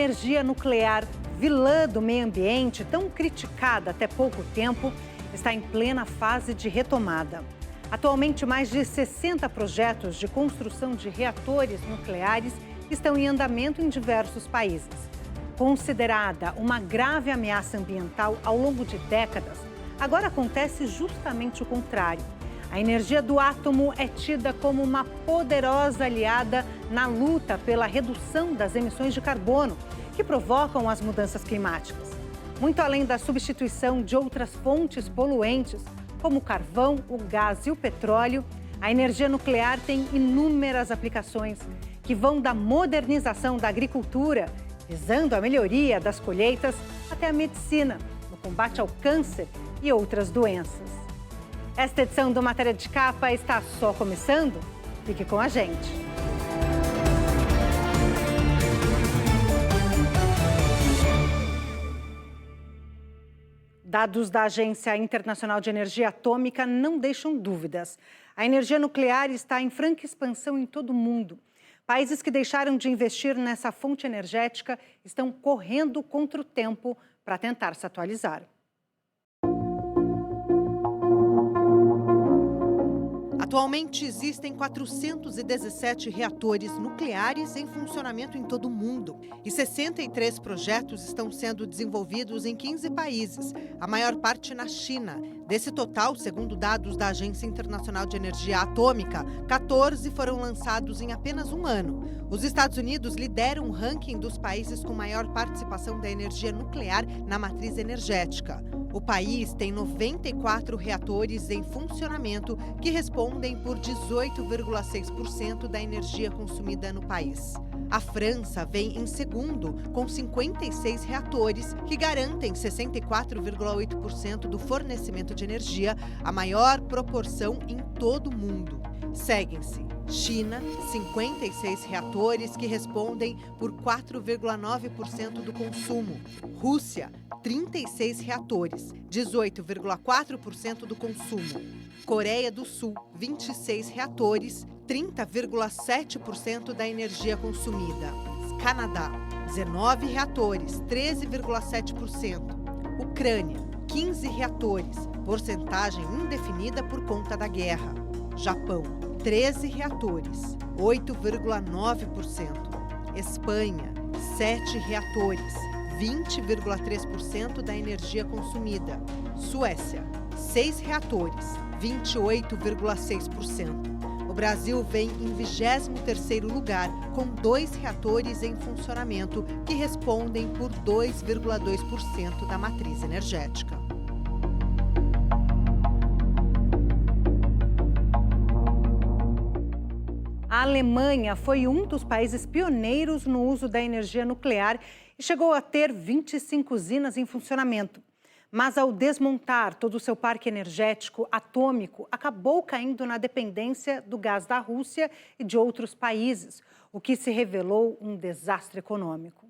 energia nuclear, vilã do meio ambiente, tão criticada até pouco tempo, está em plena fase de retomada. Atualmente, mais de 60 projetos de construção de reatores nucleares estão em andamento em diversos países. Considerada uma grave ameaça ambiental ao longo de décadas, agora acontece justamente o contrário. A energia do átomo é tida como uma poderosa aliada na luta pela redução das emissões de carbono, que provocam as mudanças climáticas. Muito além da substituição de outras fontes poluentes, como o carvão, o gás e o petróleo, a energia nuclear tem inúmeras aplicações que vão da modernização da agricultura, visando a melhoria das colheitas, até a medicina, no combate ao câncer e outras doenças. Esta edição do Matéria de Capa está só começando? Fique com a gente. Dados da Agência Internacional de Energia Atômica não deixam dúvidas. A energia nuclear está em franca expansão em todo o mundo. Países que deixaram de investir nessa fonte energética estão correndo contra o tempo para tentar se atualizar. Atualmente existem 417 reatores nucleares em funcionamento em todo o mundo e 63 projetos estão sendo desenvolvidos em 15 países, a maior parte na China. Desse total, segundo dados da Agência Internacional de Energia Atômica, 14 foram lançados em apenas um ano. Os Estados Unidos lideram o ranking dos países com maior participação da energia nuclear na matriz energética. O país tem 94 reatores em funcionamento que respondem por 18,6% da energia consumida no país. A França vem em segundo, com 56 reatores que garantem 64,8% do fornecimento de energia, a maior proporção em todo o mundo. Seguem-se China, 56 reatores que respondem por 4,9% do consumo. Rússia, 36 reatores, 18,4% do consumo. Coreia do Sul, 26 reatores, 30,7% da energia consumida. Canadá, 19 reatores, 13,7%. Ucrânia, 15 reatores, porcentagem indefinida por conta da guerra. Japão, 13 reatores, 8,9%. Espanha, 7 reatores, 20,3% da energia consumida. Suécia, 6 reatores, 28,6%. O Brasil vem em 23º lugar, com 2 reatores em funcionamento, que respondem por 2,2% da matriz energética. A Alemanha foi um dos países pioneiros no uso da energia nuclear e chegou a ter 25 usinas em funcionamento. Mas ao desmontar todo o seu parque energético atômico, acabou caindo na dependência do gás da Rússia e de outros países, o que se revelou um desastre econômico.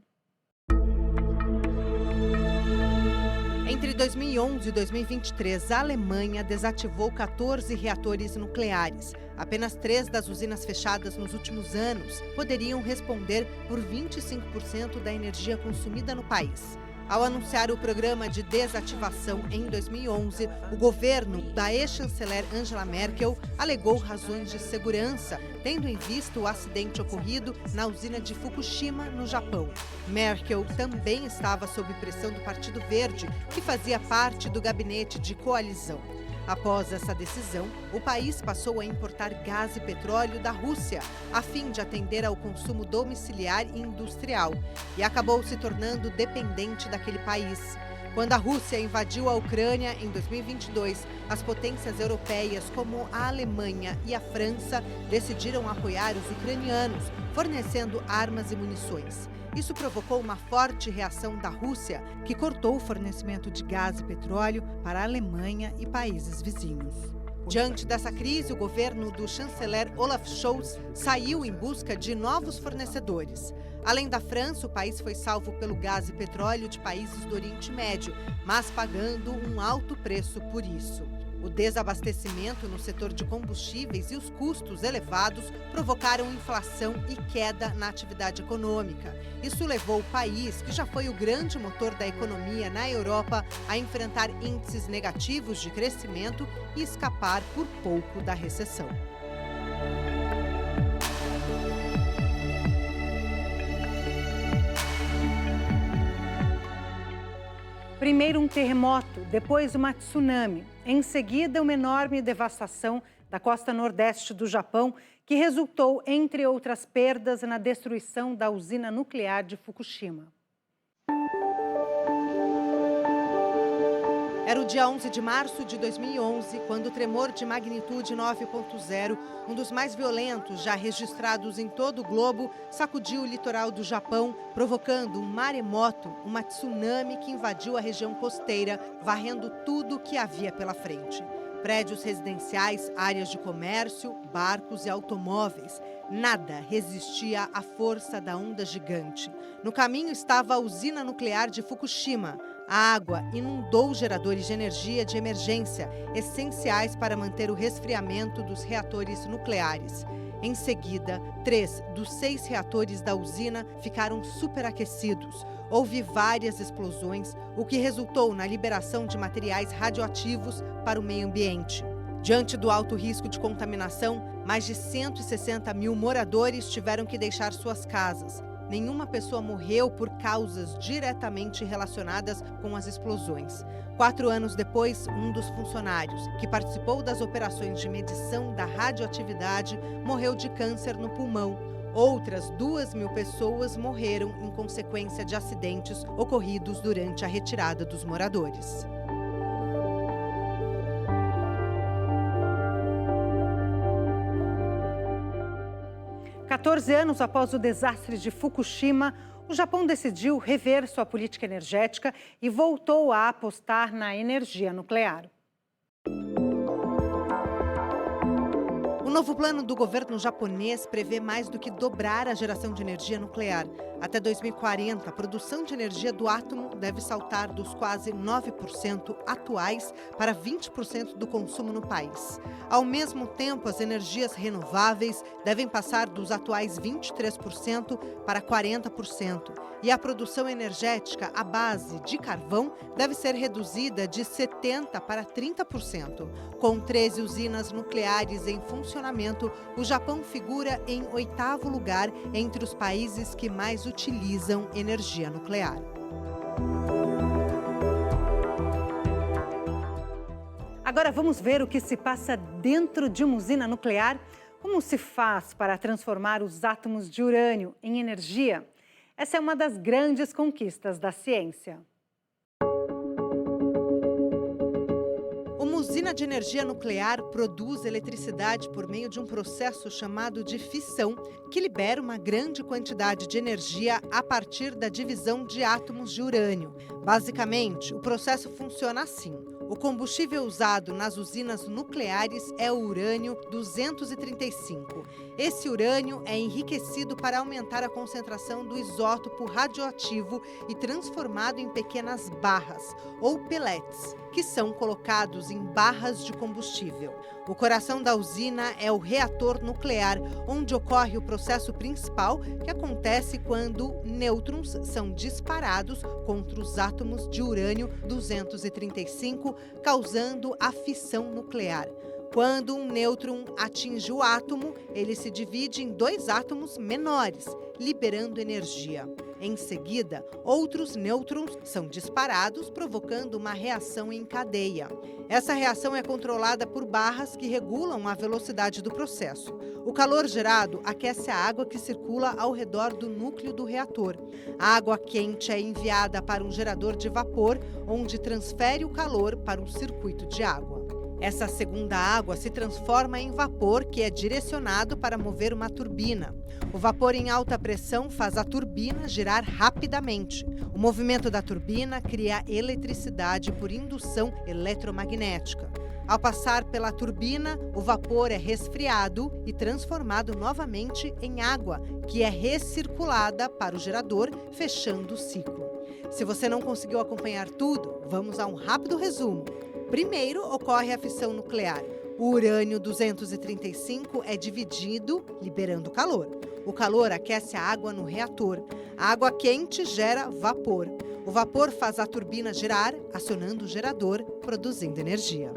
Entre 2011 e 2023, a Alemanha desativou 14 reatores nucleares. Apenas 3 das usinas fechadas nos últimos anos poderiam responder por 25% da energia consumida no país. Ao anunciar o programa de desativação em 2011, o governo da ex-chanceler Angela Merkel alegou razões de segurança, tendo em vista o acidente ocorrido na usina de Fukushima, no Japão. Merkel também estava sob pressão do Partido Verde, que fazia parte do gabinete de coalizão. Após essa decisão, o país passou a importar gás e petróleo da Rússia, a fim de atender ao consumo domiciliar e industrial, e acabou se tornando dependente daquele país. Quando a Rússia invadiu a Ucrânia em 2022, as potências europeias, como a Alemanha e a França, decidiram apoiar os ucranianos, fornecendo armas e munições. Isso provocou uma forte reação da Rússia, que cortou o fornecimento de gás e petróleo para a Alemanha e países vizinhos. Diante dessa crise, o governo do chanceler Olaf Scholz saiu em busca de novos fornecedores. Além da França, o país foi salvo pelo gás e petróleo de países do Oriente Médio, mas pagando um alto preço por isso. O desabastecimento no setor de combustíveis e os custos elevados provocaram inflação e queda na atividade econômica. Isso levou o país, que já foi o grande motor da economia na Europa, a enfrentar índices negativos de crescimento e escapar por pouco da recessão. Primeiro um terremoto, depois uma tsunami. Em seguida, uma enorme devastação da costa nordeste do Japão, que resultou, entre outras perdas, na destruição da usina nuclear de Fukushima. Era o dia 11 de março de 2011, quando o tremor de magnitude 9.0, um dos mais violentos já registrados em todo o globo, sacudiu o litoral do Japão, provocando um maremoto, uma tsunami que invadiu a região costeira, varrendo tudo o que havia pela frente. Prédios residenciais, áreas de comércio, barcos e automóveis. Nada resistia à força da onda gigante. No caminho estava a usina nuclear de Fukushima. A água inundou geradores de energia de emergência, essenciais para manter o resfriamento dos reatores nucleares. Em seguida, 3 dos 6 reatores da usina ficaram superaquecidos. Houve várias explosões, o que resultou na liberação de materiais radioativos para o meio ambiente. Diante do alto risco de contaminação, mais de 160 mil moradores tiveram que deixar suas casas. Nenhuma pessoa morreu por causas diretamente relacionadas com as explosões. 4 anos depois, um dos funcionários, que participou das operações de medição da radioatividade, morreu de câncer no pulmão. Outras 2.000 pessoas morreram em consequência de acidentes ocorridos durante a retirada dos moradores. Quatorze anos após o desastre de Fukushima, o Japão decidiu rever sua política energética e voltou a apostar na energia nuclear. O novo plano do governo japonês prevê mais do que dobrar a geração de energia nuclear. Até 2040, a produção de energia do átomo deve saltar dos quase 9% atuais para 20% do consumo no país. Ao mesmo tempo, as energias renováveis devem passar dos atuais 23% para 40%. E a produção energética à base de carvão deve ser reduzida de 70% para 30%. Com 13 usinas nucleares em funcionamento, o Japão figura em 8º lugar entre os países que mais utilizam energia nuclear. Agora vamos ver o que se passa dentro de uma usina nuclear. Como se faz para transformar os átomos de urânio em energia? Essa é uma das grandes conquistas da ciência. Uma usina de energia nuclear produz eletricidade por meio de um processo chamado de fissão, que libera uma grande quantidade de energia a partir da divisão de átomos de urânio. Basicamente, o processo funciona assim. O combustível usado nas usinas nucleares é o urânio-235. Esse urânio é enriquecido para aumentar a concentração do isótopo radioativo e transformado em pequenas barras, ou pellets, que são colocados em barras de combustível. O coração da usina é o reator nuclear, onde ocorre o processo principal, que acontece quando nêutrons são disparados contra os átomos de urânio-235, causando a fissão nuclear. Quando um nêutron atinge o átomo, ele se divide em 2 átomos menores, liberando energia. Em seguida, outros nêutrons são disparados, provocando uma reação em cadeia. Essa reação é controlada por barras que regulam a velocidade do processo. O calor gerado aquece a água que circula ao redor do núcleo do reator. A água quente é enviada para um gerador de vapor, onde transfere o calor para um circuito de água. Essa segunda água se transforma em vapor, que é direcionado para mover uma turbina. O vapor em alta pressão faz a turbina girar rapidamente. O movimento da turbina cria eletricidade por indução eletromagnética. Ao passar pela turbina, o vapor é resfriado e transformado novamente em água, que é recirculada para o gerador, fechando o ciclo. Se você não conseguiu acompanhar tudo, vamos a um rápido resumo. Primeiro ocorre a fissão nuclear. O urânio 235 é dividido, liberando calor. O calor aquece a água no reator. A água quente gera vapor. O vapor faz a turbina girar, acionando o gerador, produzindo energia.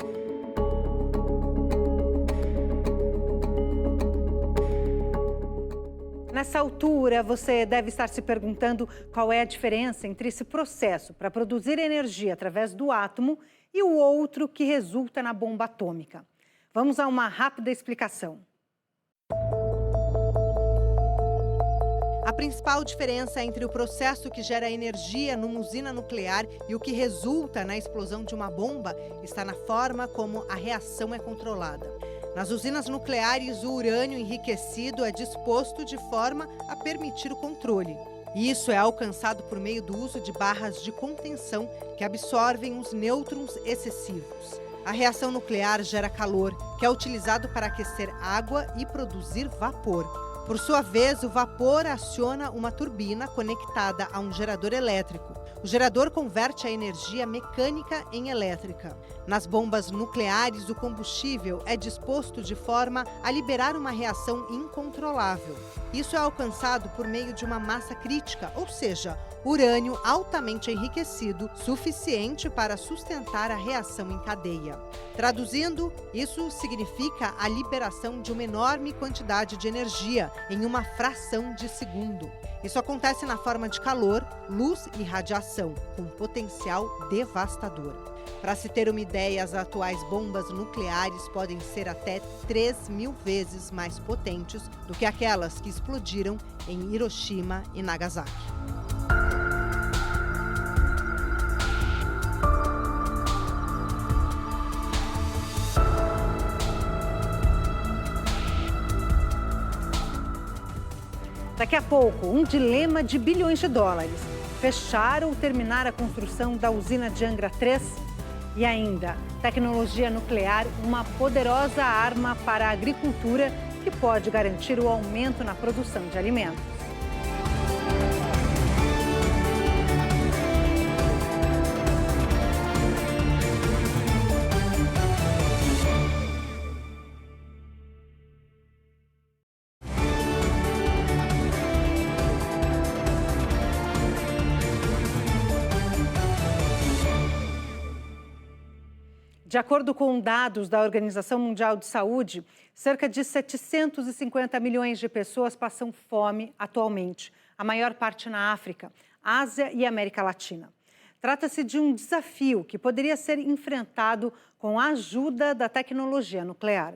Nessa altura, você deve estar se perguntando qual é a diferença entre esse processo para produzir energia através do átomo e o outro que resulta na bomba atômica. Vamos a uma rápida explicação. A principal diferença entre o processo que gera energia numa usina nuclear e o que resulta na explosão de uma bomba está na forma como a reação é controlada. Nas usinas nucleares, o urânio enriquecido é disposto de forma a permitir o controle. Isso é alcançado por meio do uso de barras de contenção que absorvem os nêutrons excessivos. A reação nuclear gera calor, que é utilizado para aquecer água e produzir vapor. Por sua vez, o vapor aciona uma turbina conectada a um gerador elétrico. O gerador converte a energia mecânica em elétrica. Nas bombas nucleares, o combustível é disposto de forma a liberar uma reação incontrolável. Isso é alcançado por meio de uma massa crítica, ou seja, urânio altamente enriquecido, suficiente para sustentar a reação em cadeia. Traduzindo, isso significa a liberação de uma enorme quantidade de energia em uma fração de segundo. Isso acontece na forma de calor, luz e radiação, com potencial devastador. Para se ter uma ideia, as atuais bombas nucleares podem ser até 3.000 vezes mais potentes do que aquelas que explodiram em Hiroshima e Nagasaki. Daqui a pouco, um dilema de bilhões de dólares. Fechar ou terminar a construção da usina de Angra 3? E ainda, tecnologia nuclear, uma poderosa arma para a agricultura que pode garantir o aumento na produção de alimentos. De acordo com dados da Organização Mundial de Saúde, cerca de 750 milhões de pessoas passam fome atualmente, a maior parte na África, Ásia e América Latina. Trata-se de um desafio que poderia ser enfrentado com a ajuda da tecnologia nuclear.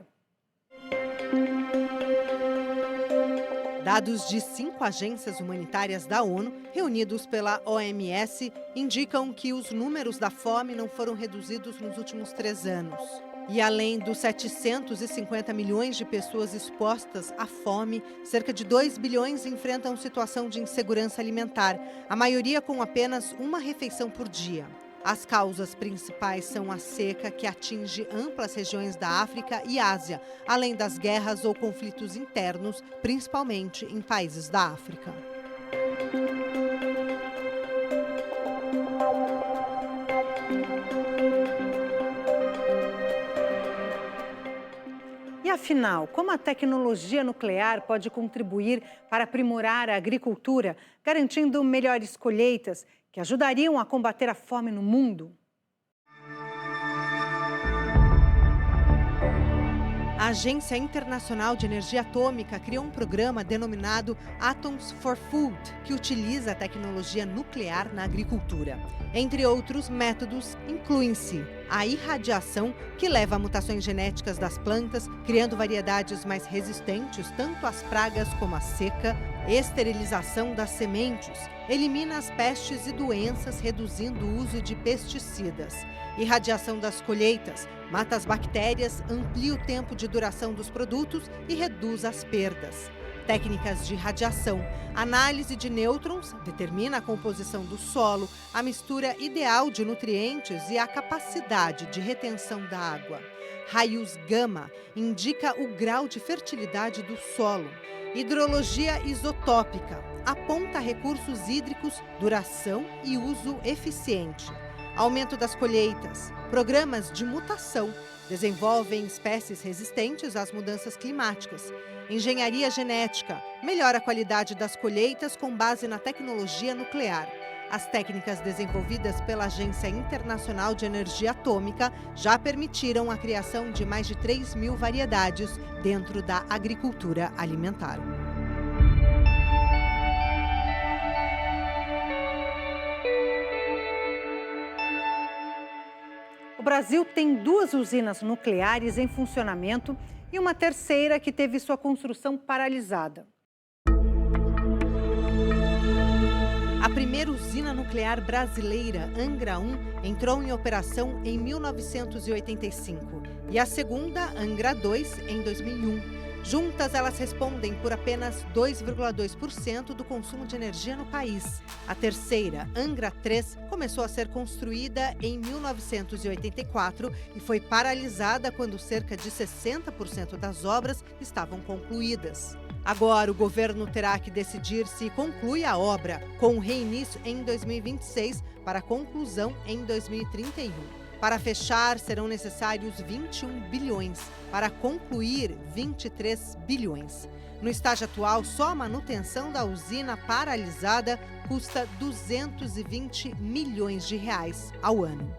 Dados de 5 agências humanitárias da ONU, reunidos pela OMS, indicam que os números da fome não foram reduzidos nos últimos 3 anos. E além dos 750 milhões de pessoas expostas à fome, cerca de 2 bilhões enfrentam situação de insegurança alimentar, a maioria com apenas uma refeição por dia. As causas principais são a seca, que atinge amplas regiões da África e Ásia, além das guerras ou conflitos internos, principalmente em países da África. E afinal, como a tecnologia nuclear pode contribuir para aprimorar a agricultura, garantindo melhores colheitas que ajudariam a combater a fome no mundo? A Agência Internacional de Energia Atômica criou um programa denominado Atoms for Food, que utiliza a tecnologia nuclear na agricultura. Entre outros métodos, incluem-se a irradiação, que leva a mutações genéticas das plantas, criando variedades mais resistentes tanto às pragas como à seca, esterilização das sementes, elimina as pestes e doenças, reduzindo o uso de pesticidas. Irradiação das colheitas, mata as bactérias, amplia o tempo de duração dos produtos e reduz as perdas. Técnicas de radiação, análise de nêutrons, determina a composição do solo, a mistura ideal de nutrientes e a capacidade de retenção da água. Raios gama, indica o grau de fertilidade do solo. Hidrologia isotópica, aponta recursos hídricos, duração e uso eficiente. aumento das colheitas, programas de mutação, desenvolvem espécies resistentes às mudanças climáticas, engenharia genética, melhora a qualidade das colheitas com base na tecnologia nuclear. As técnicas desenvolvidas pela Agência Internacional de Energia Atômica já permitiram a criação de mais de 3.000 variedades dentro da agricultura alimentar. O Brasil tem 2 usinas nucleares em funcionamento e uma terceira que teve sua construção paralisada. A primeira usina nuclear brasileira, Angra 1, entrou em operação em 1985 e a segunda, Angra 2, em 2001. Juntas, elas respondem por apenas 2,2% do consumo de energia no país. A terceira, Angra 3, começou a ser construída em 1984 e foi paralisada quando cerca de 60% das obras estavam concluídas. Agora, o governo terá que decidir se conclui a obra, com o reinício em 2026 para conclusão em 2031. Para fechar, serão necessários 21 bilhões. Para concluir, 23 bilhões. No estágio atual, só a manutenção da usina paralisada custa 220 milhões de reais ao ano.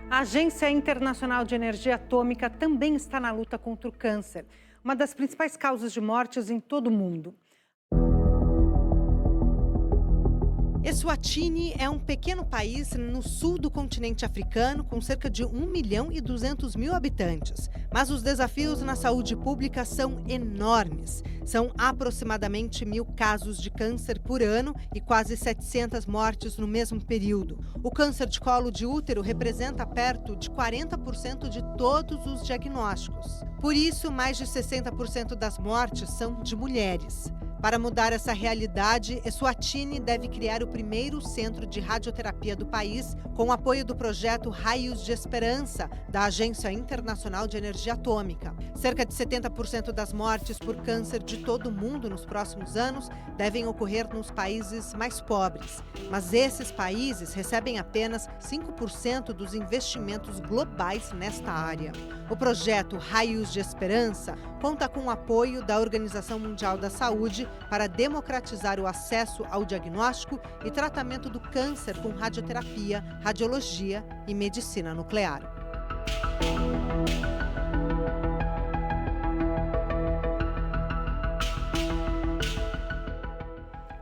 A Agência Internacional de Energia Atômica também está na luta contra o câncer, uma das principais causas de mortes em todo o mundo. Eswatini é um pequeno país no sul do continente africano com cerca de 1.200.000 habitantes. Mas os desafios na saúde pública são enormes. São aproximadamente 1.000 casos de câncer por ano e quase 700 mortes no mesmo período. O câncer de colo de útero representa perto de 40% de todos os diagnósticos. Por isso, mais de 60% das mortes são de mulheres. Para mudar essa realidade, Eswatini deve criar o primeiro centro de radioterapia do país, com o apoio do projeto Raios de Esperança, da Agência Internacional de Energia Atômica. Cerca de 70% das mortes por câncer de todo o mundo nos próximos anos devem ocorrer nos países mais pobres. Mas esses países recebem apenas 5% dos investimentos globais nesta área. O projeto Raios de Esperança conta com o apoio da Organização Mundial da Saúde para democratizar o acesso ao diagnóstico e tratamento do câncer com radioterapia, radiologia e medicina nuclear.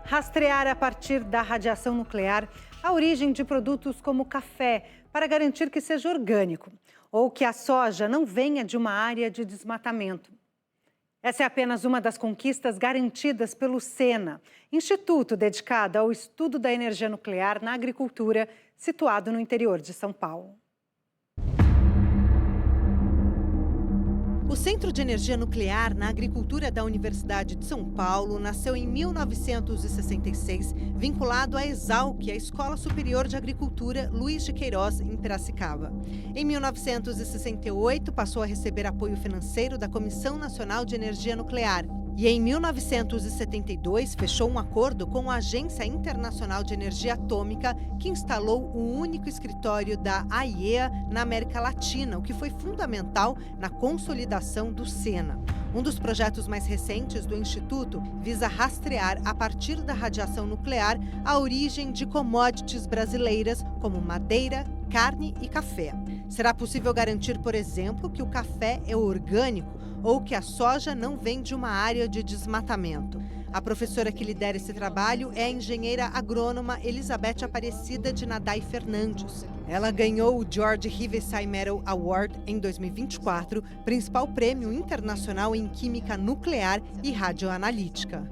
Rastrear a partir da radiação nuclear a origem de produtos como café, para garantir que seja orgânico, ou que a soja não venha de uma área de desmatamento. Essa é apenas uma das conquistas garantidas pelo SENA, instituto dedicado ao estudo da energia nuclear na agricultura, situado no interior de São Paulo. O Centro de Energia Nuclear na Agricultura da Universidade de São Paulo nasceu em 1966, vinculado à ESALQ, a Escola Superior de Agricultura Luiz de Queiroz, em Piracicaba. Em 1968, passou a receber apoio financeiro da Comissão Nacional de Energia Nuclear. E em 1972, fechou um acordo com a Agência Internacional de Energia Atômica, que instalou o único escritório da AIEA na América Latina, o que foi fundamental na consolidação do SENA. Um dos projetos mais recentes do Instituto visa rastrear, a partir da radiação nuclear, a origem de commodities brasileiras, como madeira, carne e café. Será possível garantir, por exemplo, que o café é orgânico ou que a soja não vem de uma área de desmatamento. A professora que lidera esse trabalho é a engenheira agrônoma Elizabeth Aparecida de Naday Fernandes. Ela ganhou o George Hivesay Medal Award em 2024, principal prêmio internacional em química nuclear e radioanalítica.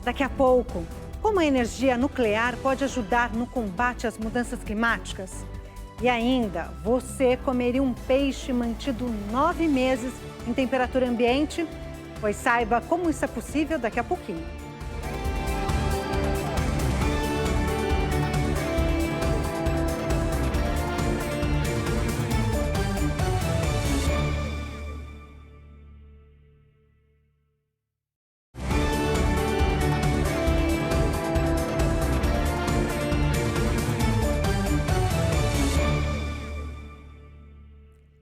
Daqui a pouco, como a energia nuclear pode ajudar no combate às mudanças climáticas? E ainda, você comeria um peixe mantido 9 meses em temperatura ambiente? Pois saiba como isso é possível daqui a pouquinho.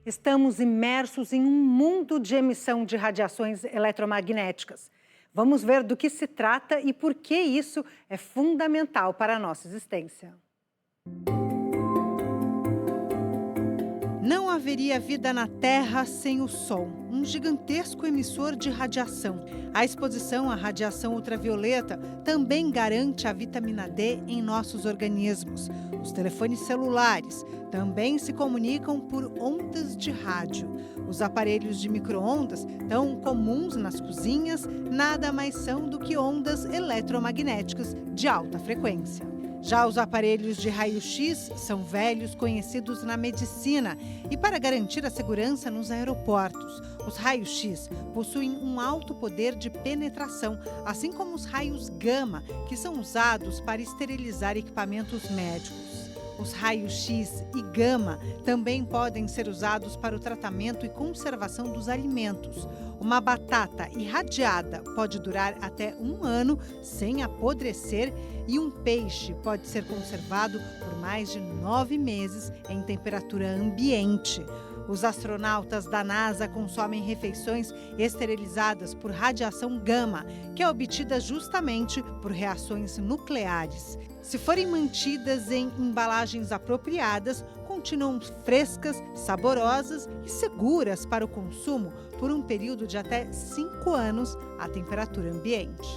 Estamos imersos em um mundo de emissão de radiações eletromagnéticas. Vamos ver do que se trata e por que isso é fundamental para a nossa existência. Não haveria vida na Terra sem o Sol, um gigantesco emissor de radiação. A exposição à radiação ultravioleta também garante a vitamina D em nossos organismos. Os telefones celulares também se comunicam por ondas de rádio. Os aparelhos de micro-ondas, tão comuns nas cozinhas, nada mais são do que ondas eletromagnéticas de alta frequência. Já os aparelhos de raio-x são velhos conhecidos na medicina e para garantir a segurança nos aeroportos. Os raios-x possuem um alto poder de penetração, assim como os raios gama, que são usados para esterilizar equipamentos médicos. Os raios-x e gama também podem ser usados para o tratamento e conservação dos alimentos. Uma batata irradiada pode durar até 1 ano sem apodrecer e um peixe pode ser conservado por mais de 9 meses em temperatura ambiente. Os astronautas da NASA consomem refeições esterilizadas por radiação gama, que é obtida justamente por reações nucleares. Se forem mantidas em embalagens apropriadas, continuam frescas, saborosas e seguras para o consumo por um período de até 5 anos à temperatura ambiente.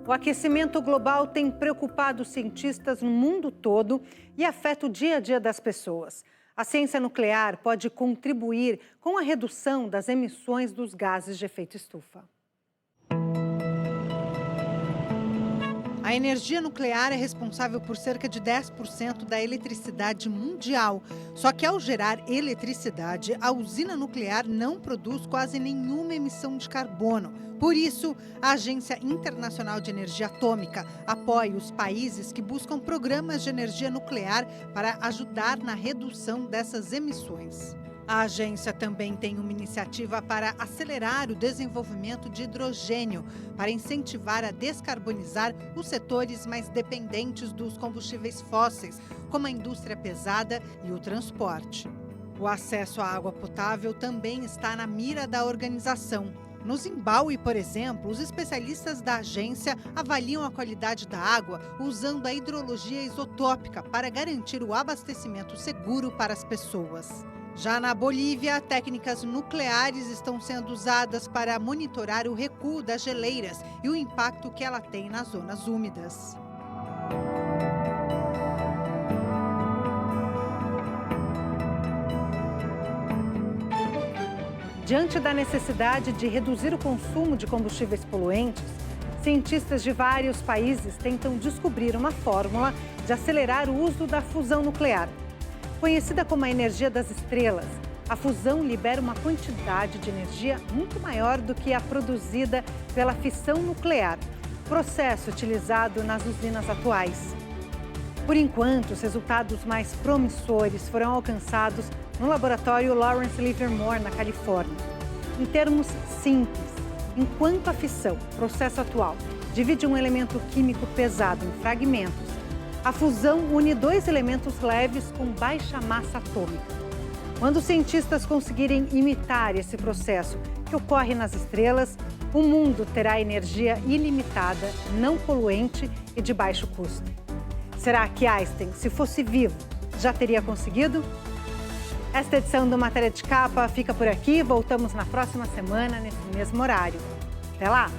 O aquecimento global tem preocupado os cientistas no mundo todo e afeta o dia a dia das pessoas. A ciência nuclear pode contribuir com a redução das emissões dos gases de efeito estufa. A energia nuclear é responsável por cerca de 10% da eletricidade mundial. Só que ao gerar eletricidade, a usina nuclear não produz quase nenhuma emissão de carbono. Por isso, a Agência Internacional de Energia Atômica apoia os países que buscam programas de energia nuclear para ajudar na redução dessas emissões. A agência também tem uma iniciativa para acelerar o desenvolvimento de hidrogênio, para incentivar a descarbonizar os setores mais dependentes dos combustíveis fósseis, como a indústria pesada e o transporte. O acesso à água potável também está na mira da organização. No Zimbábue, por exemplo, os especialistas da agência avaliam a qualidade da água usando a hidrologia isotópica para garantir o abastecimento seguro para as pessoas. Já na Bolívia, técnicas nucleares estão sendo usadas para monitorar o recuo das geleiras e o impacto que ela tem nas zonas úmidas. Diante da necessidade de reduzir o consumo de combustíveis poluentes, cientistas de vários países tentam descobrir uma fórmula de acelerar o uso da fusão nuclear. Conhecida como a energia das estrelas, a fusão libera uma quantidade de energia muito maior do que a produzida pela fissão nuclear, processo utilizado nas usinas atuais. Por enquanto, os resultados mais promissores foram alcançados no laboratório Lawrence Livermore, na Califórnia. Em termos simples, enquanto a fissão, processo atual, divide um elemento químico pesado em fragmentos, a fusão une 2 elementos leves com baixa massa atômica. Quando os cientistas conseguirem imitar esse processo que ocorre nas estrelas, o mundo terá energia ilimitada, não poluente e de baixo custo. Será que Einstein, se fosse vivo, já teria conseguido? Esta edição do Matéria de Capa fica por aqui. Voltamos na próxima semana, nesse mesmo horário. Até lá!